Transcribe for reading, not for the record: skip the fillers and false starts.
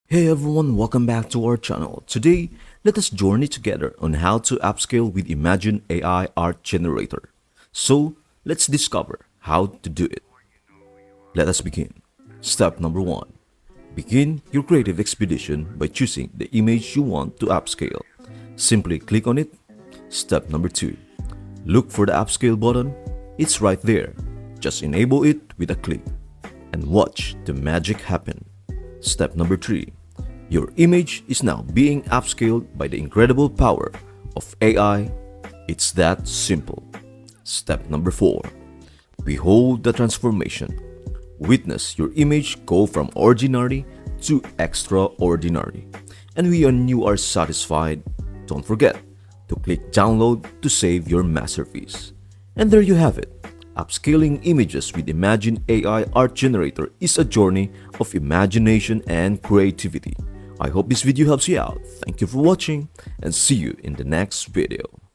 Hey everyone, welcome back to our channel. Today, let us journey together on how to upscale with Imagine AI art generator. So, let's discover how to do it. Let us begin. Step number 1. Begin your creative expedition by choosing the image you want to upscale. Simply click on it. Step number 2. Look for the upscale button. It's right there. Just enable it with a click and watch the magic happen. Step number 3. Your image is now being upscaled by the incredible power of AI. It's that simple. Step number 4. Behold the transformation. Witness your image go from ordinary to extraordinary. And when you are satisfied, don't forget to click download to save your masterpiece. And there you have it. Upscaling images with Imagine AI Art Generator is a journey of imagination and creativity. I hope this video helps you out. Thank you for watching and see you in the next video.